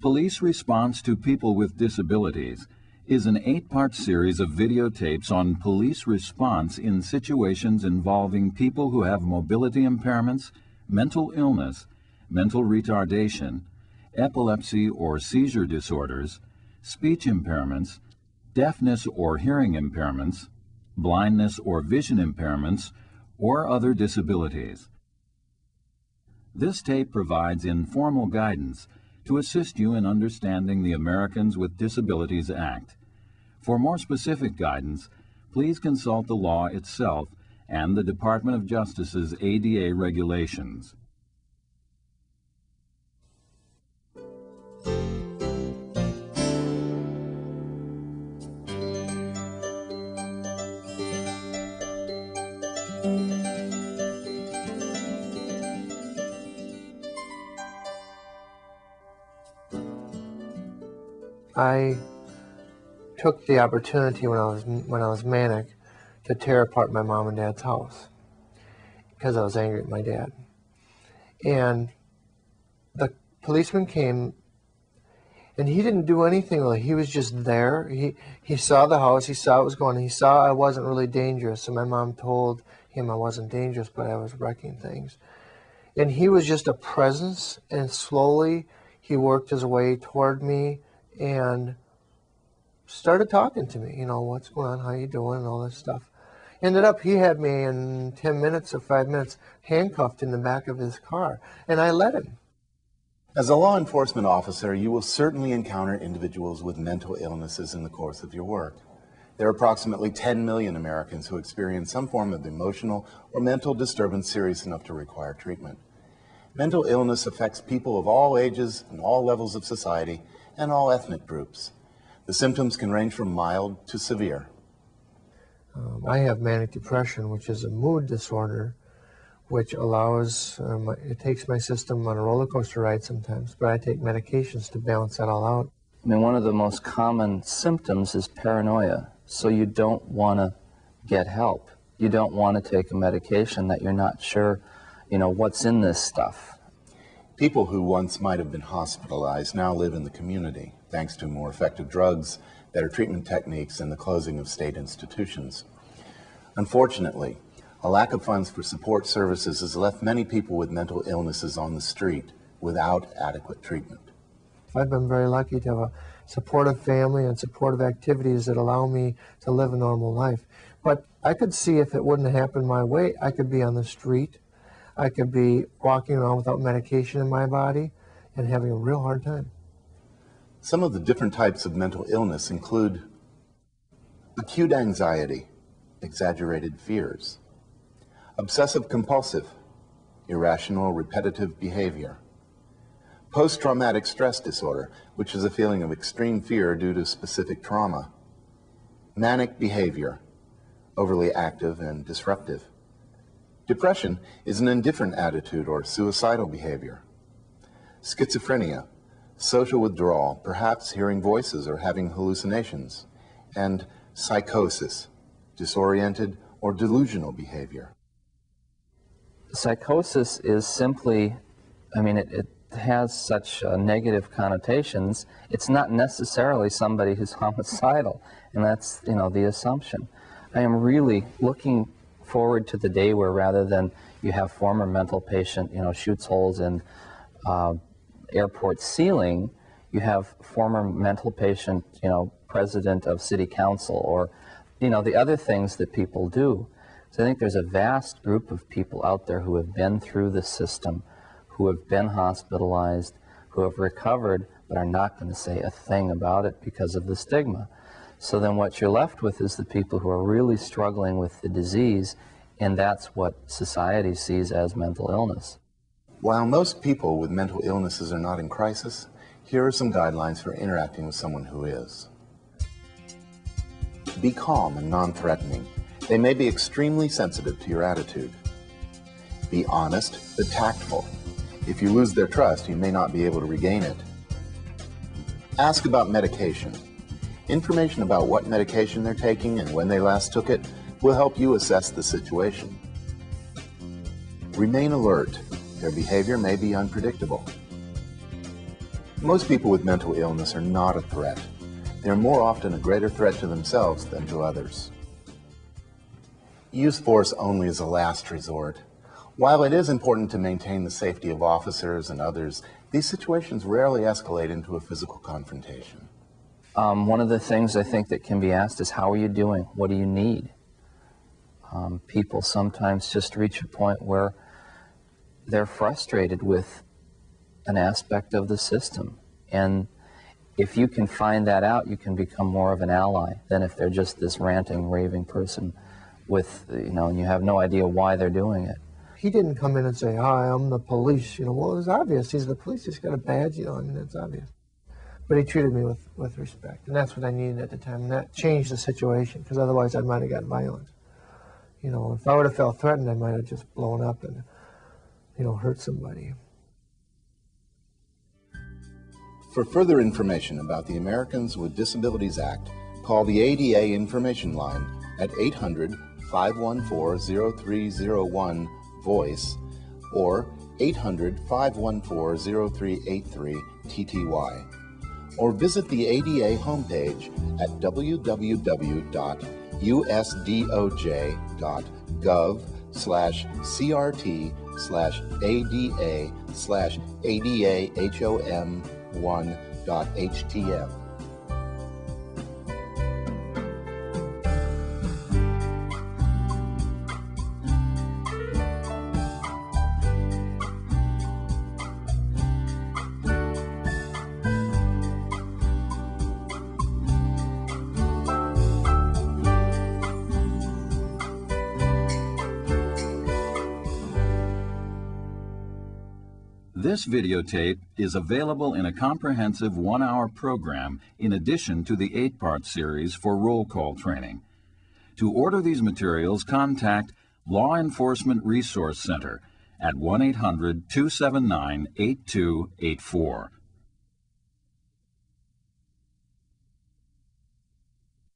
Police Response to People with Disabilities is an 8-part series of videotapes on police response in situations involving people who have mobility impairments, mental illness, mental retardation, epilepsy or seizure disorders, speech impairments, deafness or hearing impairments, blindness or vision impairments, or other disabilities. This tape provides informal guidance to assist you in understanding the Americans with Disabilities Act. For more specific guidance, please consult the law itself and the Department of Justice's ADA regulations. I took the opportunity when I was manic to tear apart my mom and dad's house because I was angry at my dad. And the policeman came, and he didn't do anything really. He was just there. He saw the house. He saw what was going on. He saw I wasn't really dangerous. So my mom told him I wasn't dangerous, but I was wrecking things. And he was just a presence, and slowly he worked his way toward me and started talking to me, you know, what's going on, how you doing, and all this stuff. Ended up, he had me in 10 minutes or 5 minutes handcuffed in the back of his car, and I let him. As a law enforcement officer, you will certainly encounter individuals with mental illnesses in the course of your work. There are approximately 10 million Americans who experience some form of emotional or mental disturbance serious enough to require treatment. Mental illness affects people of all ages and all levels of society and all ethnic groups. The symptoms can range from mild to severe. I have manic depression, which is a mood disorder, which allows, it takes my system on a roller coaster ride sometimes, but I take medications to balance that all out. I mean, one of the most common symptoms is paranoia, so you don't want to get help. You don't want to take a medication that you're not sure, you know, what's in this stuff. People who once might have been hospitalized now live in the community, thanks to more effective drugs, better treatment techniques, and the closing of state institutions. Unfortunately, a lack of funds for support services has left many people with mental illnesses on the street without adequate treatment. I've been very lucky to have a supportive family and supportive activities that allow me to live a normal life. But I could see if it wouldn't have happened my way, I could be on the street. I could be walking around without medication in my body and having a real hard time. Some of the different types of mental illness include acute anxiety, exaggerated fears, obsessive-compulsive, irrational, repetitive behavior, post-traumatic stress disorder, which is a feeling of extreme fear due to specific trauma, manic behavior, overly active and disruptive. Depression is an indifferent attitude or suicidal behavior. Schizophrenia, social withdrawal, perhaps hearing voices or having hallucinations. And psychosis, disoriented or delusional behavior. Psychosis is simply, I mean, it has such negative connotations. It's not necessarily somebody who's homicidal, and that's, you know, the assumption. I am really looking forward to the day where, rather than you have former mental patient, you know, shoots holes in airport ceiling, you have former mental patient, you know, president of city council, or, you know, the other things that people do. So I think there's a vast group of people out there who have been through the system, who have been hospitalized, who have recovered, but are not going to say a thing about it because of the stigma. So then what you're left with is the people who are really struggling with the disease, and that's what society sees as mental illness. While most people with mental illnesses are not in crisis, here are some guidelines for interacting with someone who is. Be calm and non-threatening. They may be extremely sensitive to your attitude. Be honest but tactful. If you lose their trust, you may not be able to regain it. Ask about medication. Information about what medication they're taking and when they last took it will help you assess the situation. Remain alert. Their behavior may be unpredictable. Most people with mental illness are not a threat. They are more often a greater threat to themselves than to others. Use force only as a last resort. While it is important to maintain the safety of officers and others, these situations rarely escalate into a physical confrontation. One of the things I think that can be asked is, how are you doing? What do you need? People sometimes just reach a point where they're frustrated with an aspect of the system. And if you can find that out, you can become more of an ally than if they're just this ranting, raving person with, and you have no idea why they're doing it. He didn't come in and say, "Hi, I'm the police." Well, it was obvious. He's the police. He's got a badge, it's obvious. But he treated me with respect, and that's what I needed at the time. And that changed the situation, because otherwise I might have gotten violent. If I would have felt threatened, I might have just blown up and, hurt somebody. For further information about the Americans with Disabilities Act, call the ADA Information Line at 800-514-0301 VOICE or 800-514-0383 TTY, or visit the ADA homepage at www.usdoj.gov/CRT/ADA-ADAHOM1.htm. This videotape is available in a comprehensive 1-hour program in addition to the 8-part series for roll call training. To order these materials, contact Law Enforcement Resource Center at 1-800-279-8284